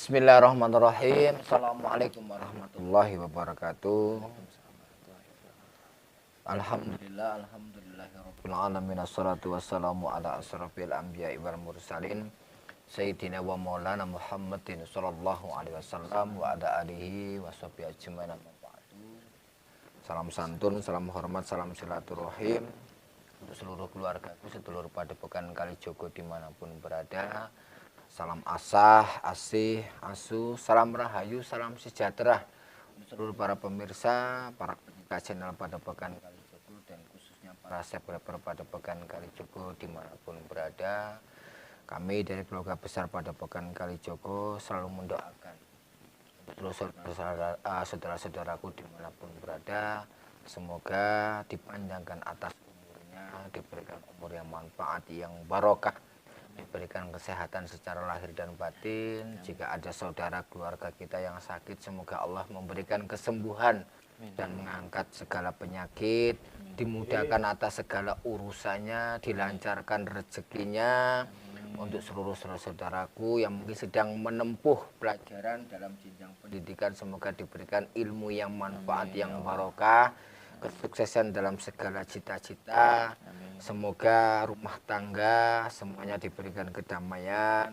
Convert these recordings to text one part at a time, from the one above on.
Bismillahirrahmanirrahim. Assalamualaikum warahmatullahi wabarakatuh. Alhamdulillahirabbil alamin. Assalatu wassalamu ala asrofil anbiya'i wal mursalin sayyidina wa maulana Muhammadin sallallahu alaihi wasallam wa ala alihi wa sahbihi ajmain. Salam santun, salam hormat, salam silaturahim untuk seluruh keluargaku, sedulur padepokan Kalijogo dimanapun berada. Salam asah, asih, asu, salam rahayu, salam sejahtera untuk seluruh para pemirsa, para penyiar channel Padepokan Kalijogo dan khususnya para subscriber Padepokan Kalijogo dimanapun berada. Kami dari keluarga besar Padepokan Kalijogo selalu mendoakan untuk saudara-saudaraku dimanapun berada, semoga dipanjangkan atas umurnya, diberikan umur yang manfaat, yang barokah, diberikan kesehatan secara lahir dan batin. Jika ada saudara keluarga kita yang sakit, semoga Allah memberikan kesembuhan dan mengangkat segala penyakit, dimudahkan atas segala urusannya, dilancarkan rezekinya. Untuk seluruh saudaraku yang mungkin sedang menempuh pelajaran dalam jenjang pendidikan, semoga diberikan ilmu yang manfaat, yang barokah, kesuksesan dalam segala cita-cita. Semoga rumah tangga semuanya diberikan kedamaian,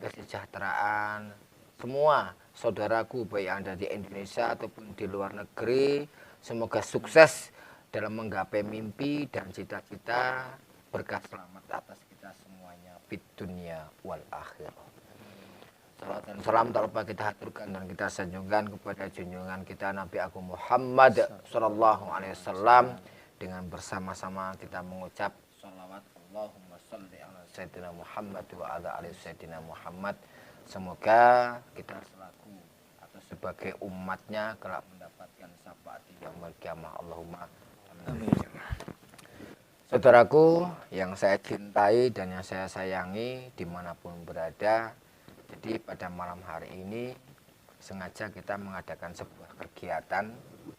kesejahteraan. Semua saudaraku baik yang ada di Indonesia ataupun di luar negeri, semoga sukses dalam menggapai mimpi dan cita-cita, berkah selamat atas kita semuanya fid dunya wal akhirah. Salam dan salam tak lupa kita haturkan dan kita sanjungkan kepada junjungan kita Nabi Agung Muhammad sallallahu alaihi wasallam, dengan bersama-sama kita mengucap sholawat Allahumma sholli ala sayyidina Muhammad wa ala ali sayyidina Muhammad. Semoga kita selaku atau sebagai umatnya kelak mendapatkan syafaat yaumil qiyamah. Allahumma amin. Saudaraku yang saya cintai dan yang saya sayangi dimanapun berada, jadi pada malam hari ini sengaja kita mengadakan sebuah kegiatan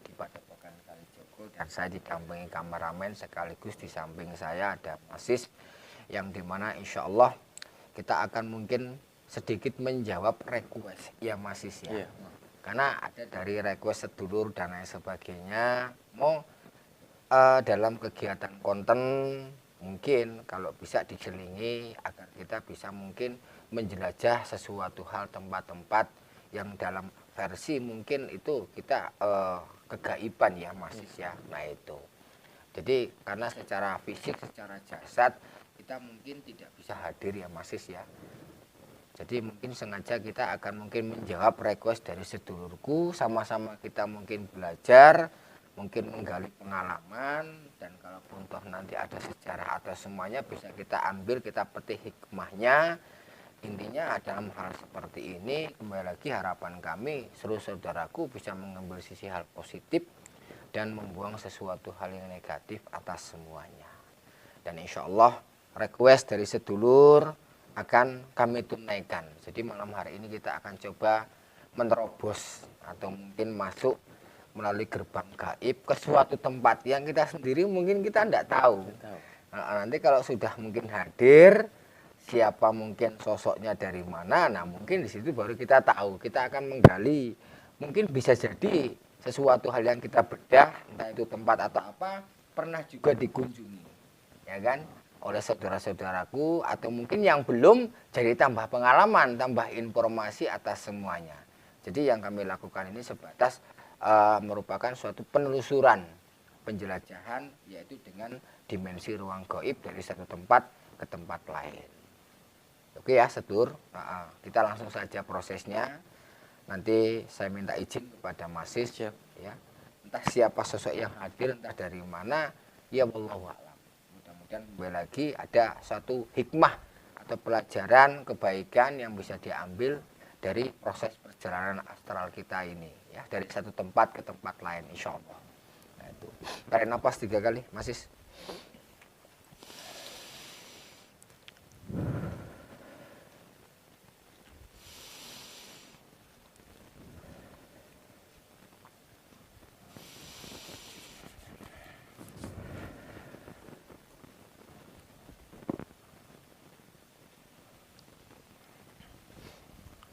di Padepokan Kalijogo, dan saya didampingi kameramen sekaligus di samping saya ada Masis, yang dimana insya Allah kita akan mungkin sedikit menjawab request ya Masis ya. Karena ada dari request sedulur dan lain sebagainya, mau dalam kegiatan konten mungkin kalau bisa diselingi agar kita bisa mungkin menjelajah sesuatu hal, tempat-tempat yang dalam versi mungkin itu kita kegaiban ya Masis ya. Nah itu, jadi karena secara fisik, secara jasad kita mungkin tidak bisa hadir ya Masis ya. Jadi mungkin sengaja kita akan mungkin menjawab request dari sedulurku, sama-sama kita mungkin belajar, mungkin menggali pengalaman, dan kalaupun toh nanti ada sejarah atau semuanya bisa kita ambil, kita petik hikmahnya. Intinya dalam hal seperti ini, kembali lagi harapan kami seluruh saudaraku bisa mengambil sisi hal positif dan membuang sesuatu hal yang negatif atas semuanya. Dan insya Allah request dari sedulur akan kami tunaikan. Jadi malam hari ini kita akan coba menerobos atau mungkin masuk melalui gerbang gaib ke suatu tempat yang kita sendiri mungkin kita tidak tahu. Nah, nanti kalau sudah mungkin hadir, siapa mungkin sosoknya dari mana, nah mungkin di situ baru kita tahu. Kita akan menggali, mungkin bisa jadi sesuatu hal yang kita bedah, entah itu tempat atau apa, pernah juga dikunjungi, ya kan, oleh saudara-saudaraku, atau mungkin yang belum, jadi tambah pengalaman, tambah informasi atas semuanya. Jadi yang kami lakukan ini sebatas merupakan suatu penelusuran, penjelajahan, yaitu dengan dimensi ruang gaib dari satu tempat ke tempat lain. Oke ya sedulur, kita langsung saja prosesnya. Nanti saya minta izin kepada Masis ya, entah siapa sosok yang hadir, entah dari mana, ya wallahu a'lam. Mudah-mudahan kembali lagi ada satu hikmah atau pelajaran kebaikan yang bisa diambil dari proses perjalanan astral kita ini, ya, dari satu tempat ke tempat lain, insya Allah. Nah, itu. Tarik napas 3 kali, Masis.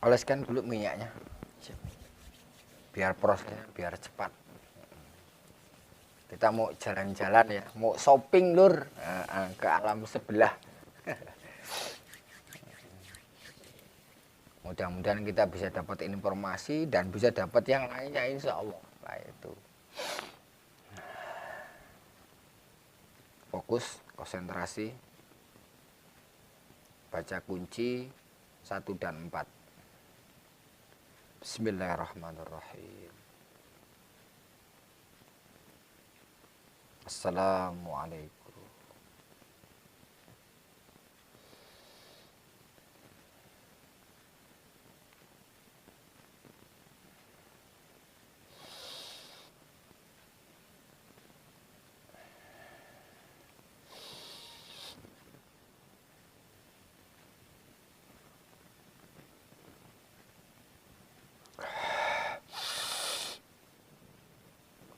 Oleskan dulu minyaknya, biar prosesnya biar cepat. Kita mau jalan-jalan ya, mau shopping lur, ke alam sebelah. Mudah-mudahan kita bisa dapat informasi dan bisa dapat yang lainnya, insya Allah. Nah, itu. Fokus, konsentrasi, baca kunci 1 dan 4. Bismillahirrahmanirrahim. Assalamualaikum.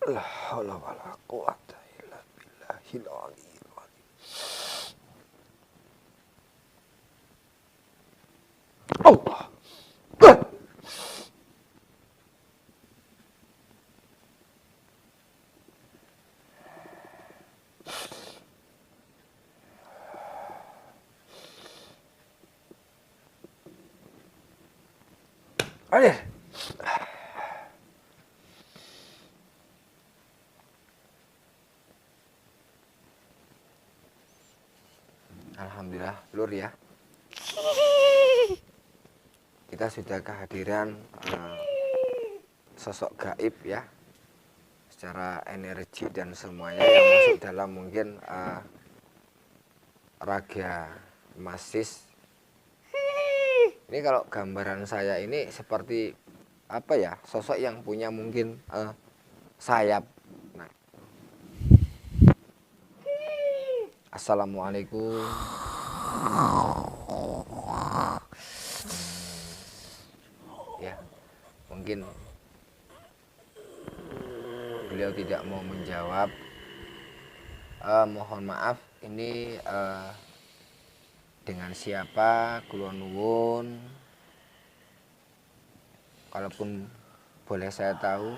La haula wala quwata illa billahil aliyyil azim. Allah. Ayo. Alhamdulillah, lur ya. Kita sudah kehadiran sosok gaib ya, secara energi dan semuanya yang masuk dalam mungkin raga Masis. Ini kalau gambaran saya ini seperti apa ya, sosok yang punya mungkin sayap. Nah. Assalamualaikum. Ya, mungkin beliau tidak mau menjawab. Mohon maaf, ini dengan siapa, kula nuwun. Kalaupun boleh saya tahu,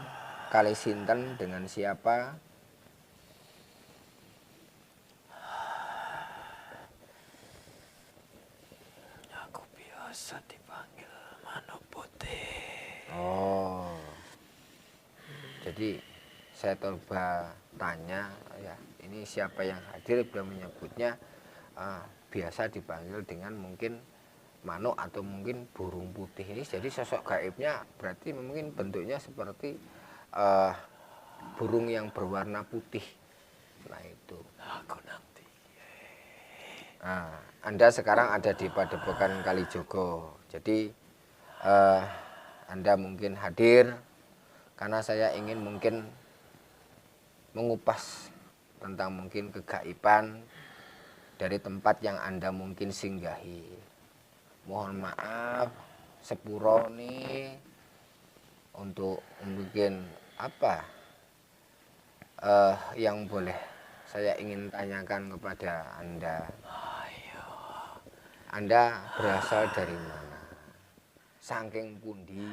kali sinten, dengan siapa? Aku biasa dipanggil Manuk Putih. Oh, jadi saya coba tanya ya, ini siapa yang hadir? Beliau menyebutnya biasa dipanggil dengan mungkin manuk atau mungkin burung putih. Ini jadi sosok gaibnya berarti mungkin bentuknya seperti burung yang berwarna putih. Nah itu. Aku nanti. Nah, Anda sekarang ada di Padepokan Kalijogo. Jadi Anda mungkin hadir karena saya ingin mungkin mengupas tentang mungkin kegaiban dari tempat yang Anda mungkin singgahi. Mohon maaf sepuro nih untuk mungkin apa yang boleh saya ingin tanyakan kepada Anda. Anda berasal dari mana? Saking pundi?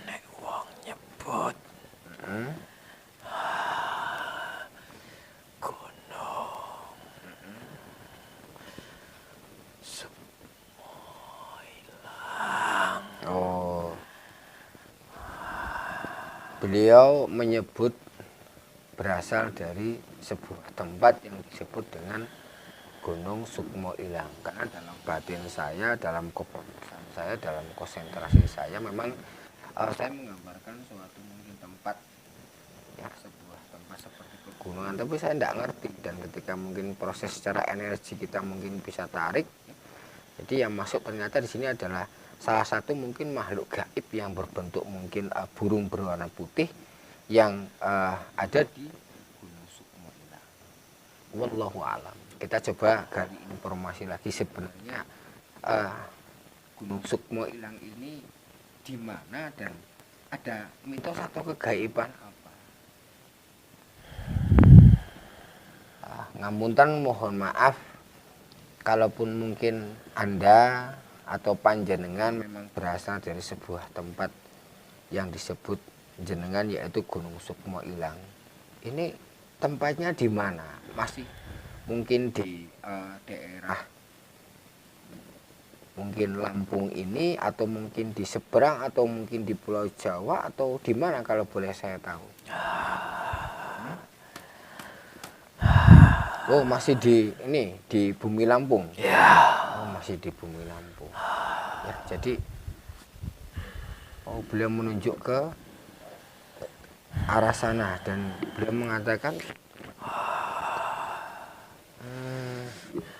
Nek wong nyebut gunung semua hilang. Oh, beliau menyebut berasal dari sebuah tempat yang disebut dengan Gunung Sukmo Ilang. Karena dalam batin saya, dalam keputusan saya, dalam konsentrasi saya memang saya menggambarkan suatu mungkin tempat, ya sebuah tempat seperti pegunungan, tapi saya tidak ngerti. Dan ketika mungkin proses secara energi kita mungkin bisa tarik, jadi yang masuk ternyata di sini adalah salah satu mungkin makhluk gaib yang berbentuk mungkin burung berwarna putih yang ada di Gunung Sukmo Ilang. Wallahu alam. Kita coba gali informasi lagi, sebenarnya Gunung Sukmo Ilang ini di mana dan ada mitos atau kegaiban apa? Ngapunten, mohon maaf kalaupun mungkin Anda atau panjenengan memang berasal dari sebuah tempat yang disebut jenengan yaitu Gunung Sukmo Ilang. Ini tempatnya di mana? Masih mungkin di daerah mungkin Lampung ini, atau mungkin di seberang, atau mungkin di Pulau Jawa, atau di mana kalau boleh saya tahu? Oh, masih di ini, di Bumi Lampung. Oh, masih di Bumi Lampung. Ya, jadi beliau menunjuk ke arah sana dan beliau mengatakan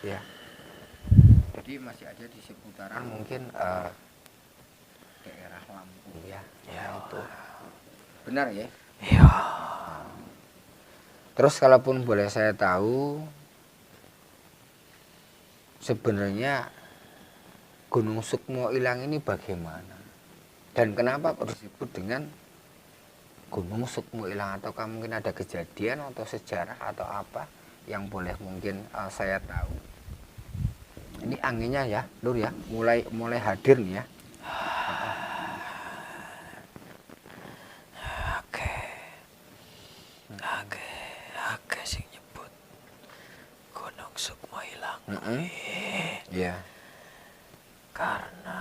ya. Jadi masih ada di seputaran mungkin daerah Lampung ya. Ya itu. Benar ya? Iya. Terus kalaupun boleh saya tahu, sebenarnya Gunung Sukmo Ilang ini bagaimana? Dan kenapa kok disebut dengan Gunung Sukmo Ilang? Ataukah mungkin ada kejadian atau sejarah atau apa yang boleh mungkin saya tahu? Ini anginnya ya, Lur ya, mulai hadir nih ya. Oke sing nyebut Gunung Sukmo Ilang. Iya. Karena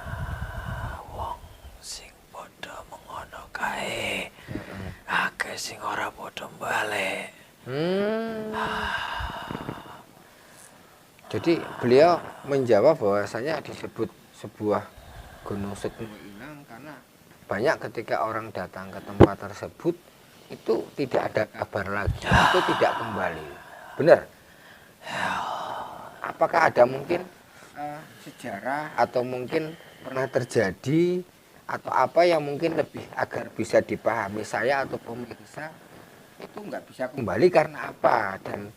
wong sing padha mengono kae. Akeh sing ora padha balik. Jadi beliau menjawab bahwasanya disebut sebuah Gunung Sukmo Ilang karena banyak ketika orang datang ke tempat tersebut itu tidak ada kabar lagi, itu tidak kembali. Benar? Apakah ada mungkin sejarah atau mungkin pernah terjadi atau apa yang mungkin lebih agar bisa dipahami saya atau pemirsa itu nggak bisa kembali karena apa, dan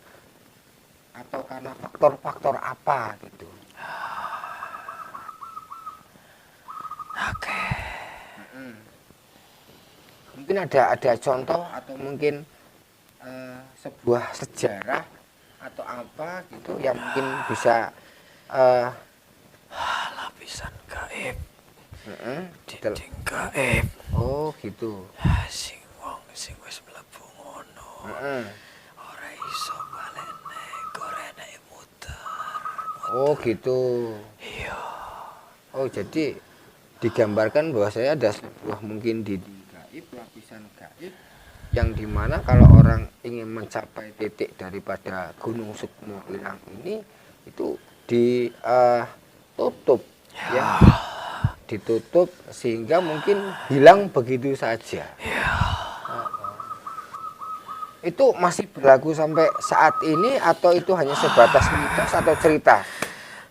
atau karena faktor-faktor apa gitu? Oke. Mungkin ada contoh atau mungkin sebuah sejarah atau apa gitu yang mungkin bisa Lapisan gaib. Dinding gaib. Oh gitu. Sing wong sing wis mlebu ngono. Ora iso balene, gorene muter. Oh gitu. Iya. Oh jadi digambarkan bahwa saya ada sebuah mungkin dinding gaib, lapisan gaib yang dimana kalau orang ingin mencapai titik daripada Gunung Sukmo Ilang ini itu ditutup ya, ditutup sehingga mungkin hilang begitu saja. Itu masih berlaku sampai saat ini atau itu hanya sebatas mitos atau cerita?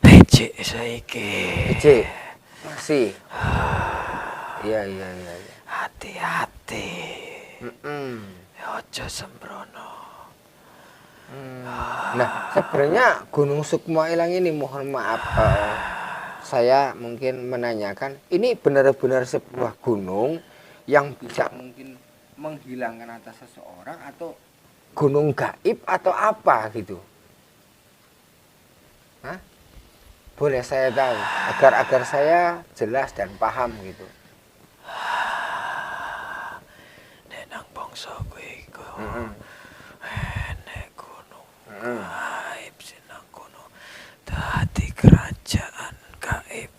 Becik saiki. Becik masih. Iya. Hati-hati. Ojo sembrono. Nah, sebenarnya Gunung Sukmo Ilang ini, mohon maaf, saya mungkin menanyakan, ini benar-benar sebuah gunung yang bisa mungkin menghilangkan atas seseorang atau gunung gaib atau apa gitu? Hah? Boleh saya tahu agar saya jelas dan paham gitu. Nang bangsa kowe iku. Nek gunung gaib sinang kono dadi kerajaan gaib.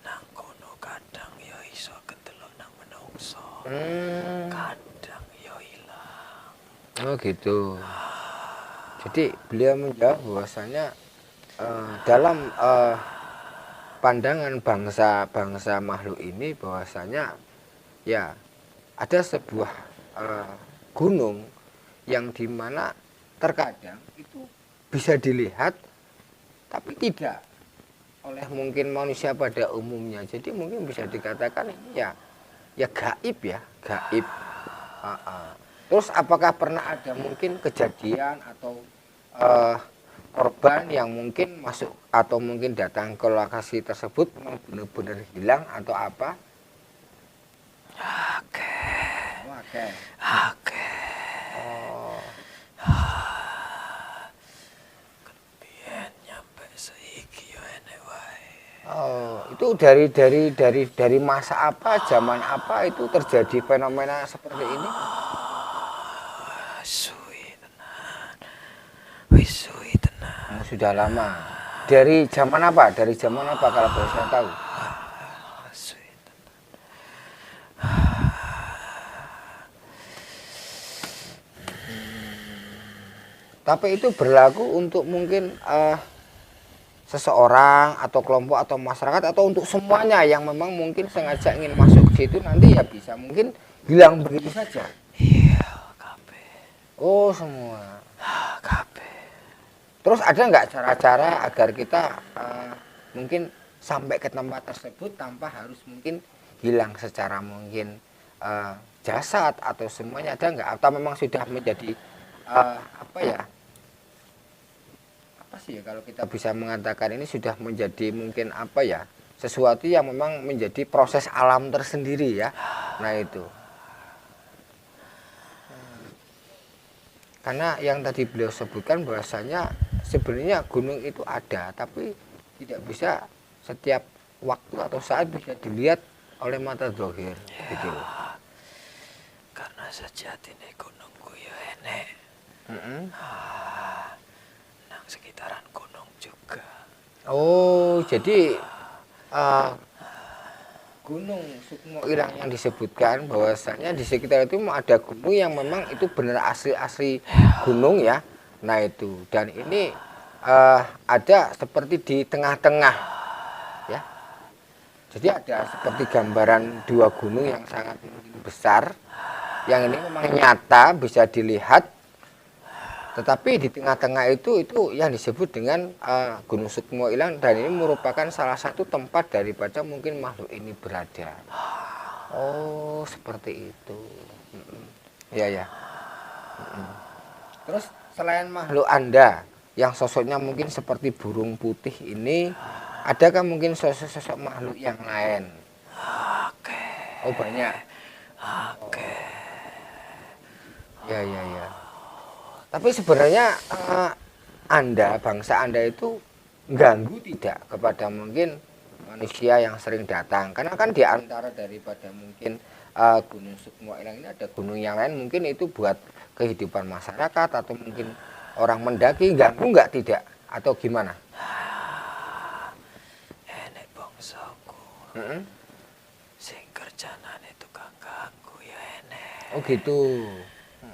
Nang kono kadang ya iso kedelok nang menungso. Kadang ya ilang. Oh gitu. Jadi beliau menjawab bahwasanya dalam pandangan bangsa makhluk ini bahwasanya ya ada sebuah gunung yang dimana terkadang itu bisa dilihat tapi tidak oleh mungkin manusia pada umumnya. Jadi mungkin bisa dikatakan ini ya gaib ya, gaib. Terus apakah pernah ada mungkin kejadian atau korban yang mungkin masuk atau mungkin datang ke lokasi tersebut benar-benar hilang atau apa? Oke. Oke. Oke. Oh. Kepiye nyampe saiki yo enek wae. Oh, itu dari masa apa, zaman apa itu terjadi fenomena seperti ini? Suwi tenan. Wis suwi tenan. Oh, sudah lama. Dari zaman apa? Dari zaman apa kalau boleh saya tahu? Suwi tenan. Tapi itu berlaku untuk mungkin seseorang atau kelompok atau masyarakat atau untuk semuanya yang memang mungkin sengaja ingin masuk ke situ nanti ya bisa mungkin hilang begitu saja. Iya, kabeh. Oh, semua. Kabeh. Terus ada nggak cara-cara agar kita mungkin sampai ke tempat tersebut tanpa harus mungkin hilang secara mungkin jasad atau semuanya ada nggak? Atau memang sudah menjadi apa ya? Apa sih ya kalau kita bisa mengatakan ini sudah menjadi mungkin apa ya? Sesuatu yang memang menjadi proses alam tersendiri ya. Nah itu. Karena yang tadi beliau sebutkan bahwasanya sebenarnya gunung itu ada, tapi tidak bisa setiap waktu atau saat bisa dilihat oleh mata zahir, gitu loh. Karena sejatine gunungku ya enek. Nang sekitaran gunung juga. Oh, jadi Gunung Sukmo Irang yang disebutkan bahwasanya di sekitar itu ada gunung yang memang itu benar asli gunung ya. Nah itu dan ini ada seperti di tengah-tengah ya. Jadi ada seperti gambaran dua gunung yang sangat besar. Yang ini memang nyata bisa dilihat. Tetapi di tengah-tengah itu yang disebut dengan Gunung Sukmo Ilang dan ini merupakan salah satu tempat daripada mungkin makhluk ini berada. Oh, seperti itu. Ya ya. Terus selain makhluk Anda yang sosoknya mungkin seperti burung putih ini, adakah mungkin sosok-sosok makhluk yang lain? Oke. Oh, banyak. Oke. Ya ya ya. Tapi sebenarnya Anda, bangsa Anda itu ganggu tidak kepada mungkin manusia yang sering datang? Karena kan di antara daripada mungkin Gunung Sukmo Ilang ini ada gunung yang lain mungkin itu buat kehidupan masyarakat atau mungkin orang mendaki, ganggu nggak tidak? Atau gimana? Enek bangsaku. Sing kerjanane tukang ganggu ya enek. Oh gitu.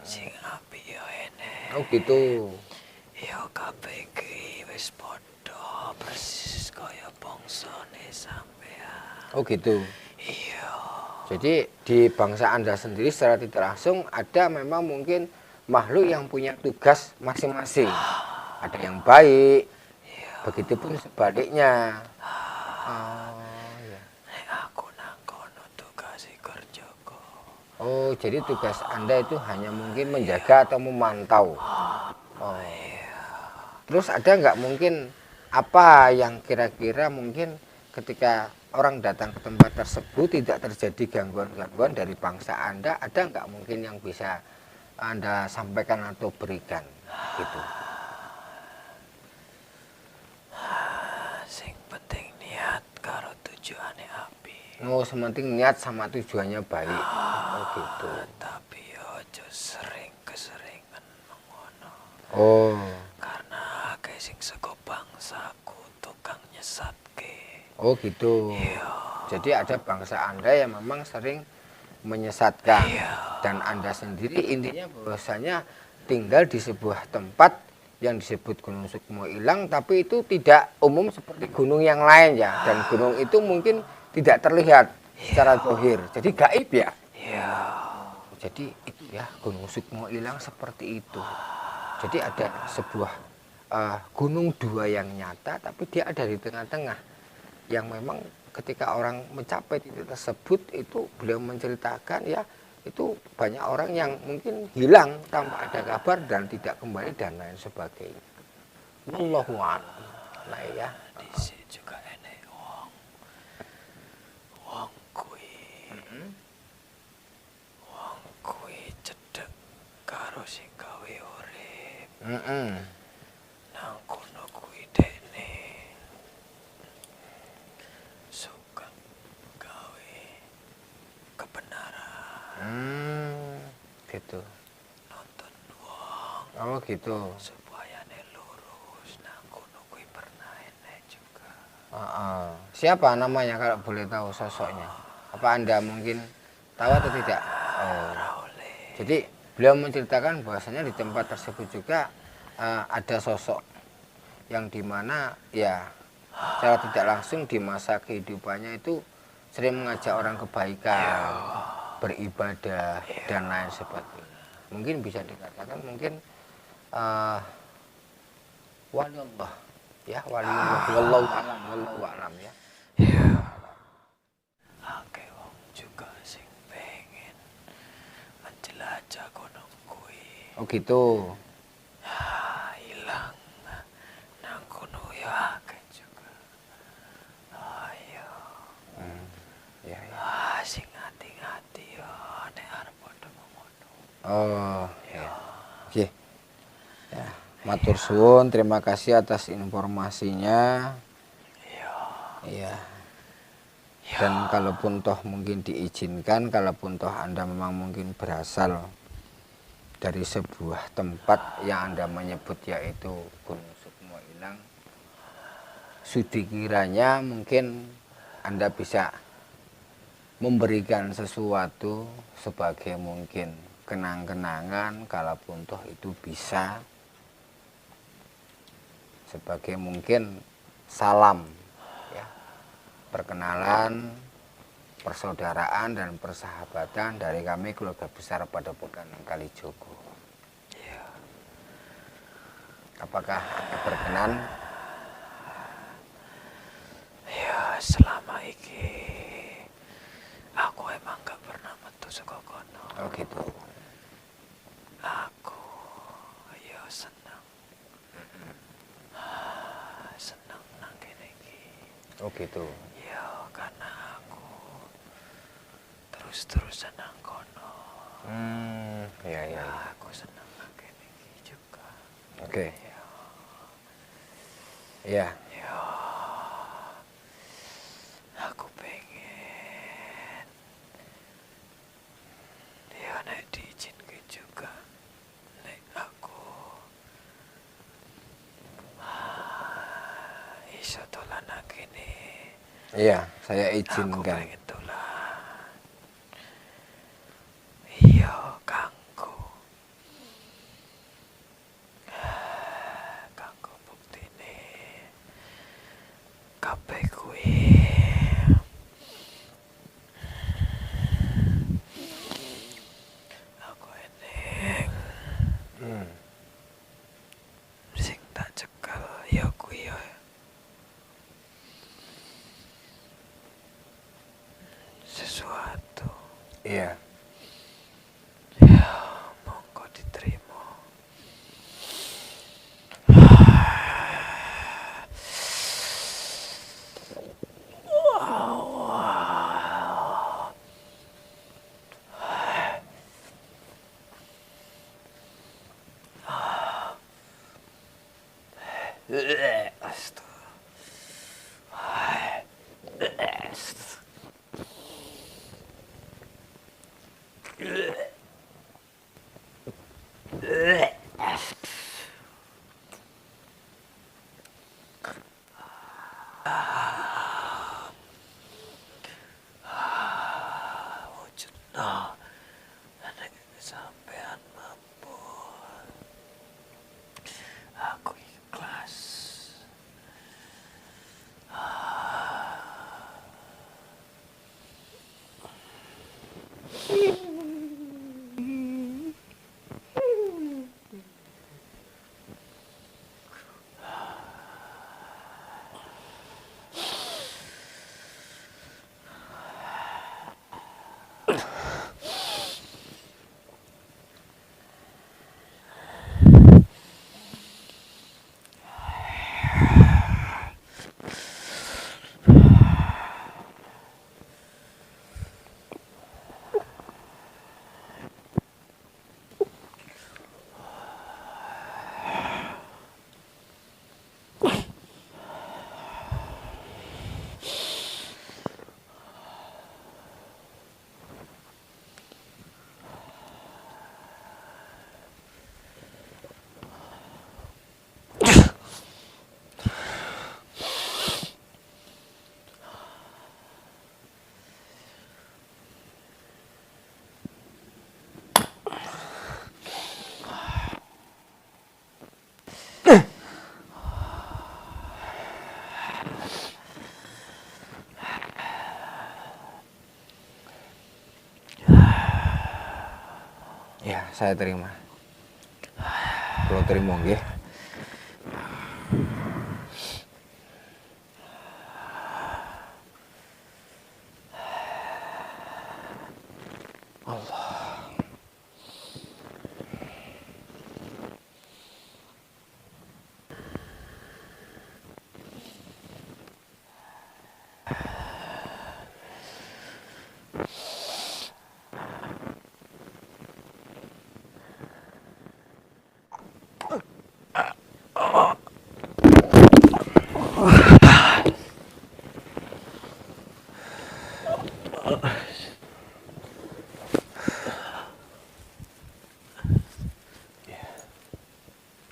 Sing apik ya enek. Oh gitu. Ya kabeh iki wis padha persis kaya bangsane sampean. Oh gitu. Iya. Jadi di bangsa Anda sendiri secara tidak langsung ada memang mungkin makhluk yang punya tugas masing-masing. Ada yang baik, begitupun sebaliknya. Oh, ya. Nek aku nang kono tugas kerjaku. Oh, jadi tugas Anda itu hanya mungkin menjaga atau memantau. Oh. Terus ada nggak mungkin apa yang kira-kira mungkin ketika orang datang ke tempat tersebut tidak terjadi gangguan-gangguan dari bangsa Anda, ada nggak mungkin yang bisa Anda sampaikan atau berikan gitu? Sing penting niat karo tujuane api. Oh, sementing niat sama tujuannya baik. Oh gitu. Tapi aja sering keseringan mengono. Oh. Karena akeh sing saka bangsaku tukang nyesatke. Oh gitu. Iya. Jadi ada bangsa Anda yang memang sering menyesatkan Iya. dan Anda sendiri intinya bahwasanya tinggal di sebuah tempat yang disebut Gunung Sukmo Ilang, tapi itu tidak umum seperti gunung yang lain ya. Dan gunung itu mungkin tidak terlihat secara zahir, jadi gaib ya. Iya. Jadi itu ya Gunung Sukmo Ilang seperti itu. Jadi ada sebuah gunung dua yang nyata, tapi dia ada di tengah-tengah. Yang memang ketika orang mencapai titik tersebut itu beliau menceritakan ya itu banyak orang yang mungkin hilang tanpa ada kabar dan tidak kembali dan lain sebagainya. Wallahu a'lam. Nah ya. Dhisik juga enek wong kuwi cedhek karo sing gawe urip. Nang kono kuwi dekne suka gawe kebenaran. Gitu. Nonton wong Oh gitu. supaya lurus. Nang kono kuwi pernah enek juga. Siapa namanya kalau boleh tahu sosoknya? Apa Anda mungkin tahu atau tidak? Oh. Jadi beliau menceritakan bahwasanya di tempat tersebut juga ada sosok yang dimana ya secara tidak langsung di masa kehidupannya itu sering mengajak orang kebaikan, beribadah dan lain sebagainya. Mungkin bisa dikatakan mungkin waliullah ya, waliullah, wallahu a'lam ya. Iya. Akeh wong juga sing pengen menjelajah kono kuwi. Oh gitu. Ilang nang kono ya akeh juga. Ayo. Ya, ya. Sing hati-hati ya nek arep padha ngono. Oh ya. Oke. Ya, matur suwun, terima kasih atas informasinya. Iya. Dan kalaupun toh mungkin diizinkan, kalaupun toh Anda memang mungkin berasal dari sebuah tempat yang Anda menyebut yaitu Gunung Sukmo Ilang, sudi kiranya mungkin Anda bisa memberikan sesuatu sebagai mungkin kenang-kenangan, kalaupun toh itu bisa sebagai mungkin salam ya, perkenalan, persaudaraan dan persahabatan dari kami keluarga besar Padepokan Kalijogo. Apakah Anda berkenan? Ya selama iki aku emang gak pernah metu saka kono. Oh gitu. Aku ya seneng. Seneng nang kene iki. Oh gitu. Ya karena aku terus-terusan nang kono. Ya ya. Aku seneng nang kene iki juga. Oke. Ya. Ya. Aku pengen ya nek diizinkan juga nek aku iso dolan nang kene. Iya, saya Aku izinkan. pengen dolan. Iya, kanggo. Kanggo buktine kabeh kuwi aku eneng sing tak cekel ya kuwi ya sesuatu. Iya. Ya, monggo diterima. Wujudna nek sampean mampu Ya, saya terima. Kalau terima nggih.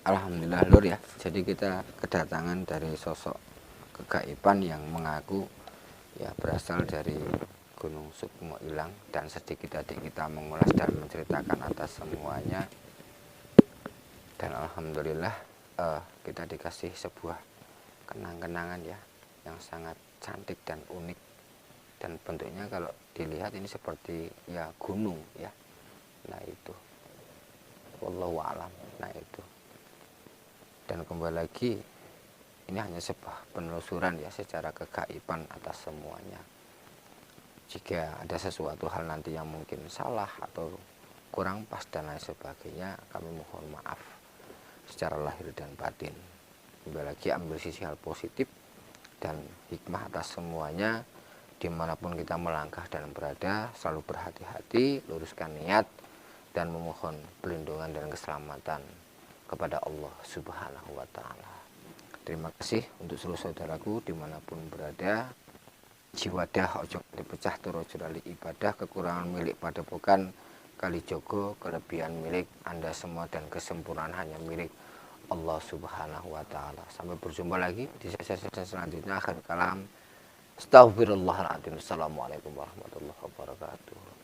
Alhamdulillah Lur ya. Jadi kita kedatangan dari sosok kegaiban yang mengaku ya berasal dari Gunung Sukmo Ilang, dan sedikit adik kita mengulas dan menceritakan atas semuanya. Dan alhamdulillah kita dikasih sebuah kenang-kenangan ya yang sangat cantik dan unik, dan bentuknya kalau dilihat ini seperti ya gunung ya. Nah itu wallahu alam. Nah itu, dan kembali lagi ini hanya sebuah penelusuran ya secara kegaiban atas semuanya. Jika ada sesuatu hal nanti yang mungkin salah atau kurang pas dan lain sebagainya, kami mohon maaf secara lahir dan batin. Kembali lagi ambil sisi hal positif dan hikmah atas semuanya. Dimanapun kita melangkah dan berada, selalu berhati-hati, luruskan niat, dan memohon perlindungan dan keselamatan kepada Allah Subhanahu wa Ta'ala. Terima kasih untuk seluruh saudaraku dimanapun berada. Jiwadah ojo dipecah tur ojo lali ibadah, kekurangan milik padepokan Kalijogo, kelebihan milik Anda semua, dan kesempurnaan hanya milik Allah Subhanahu wa Ta'ala. Sampai berjumpa lagi di sesi selanjutnya. Akhir kalam, astaghfirullahaladzim. Assalamualaikum warahmatullahi wabarakatuh.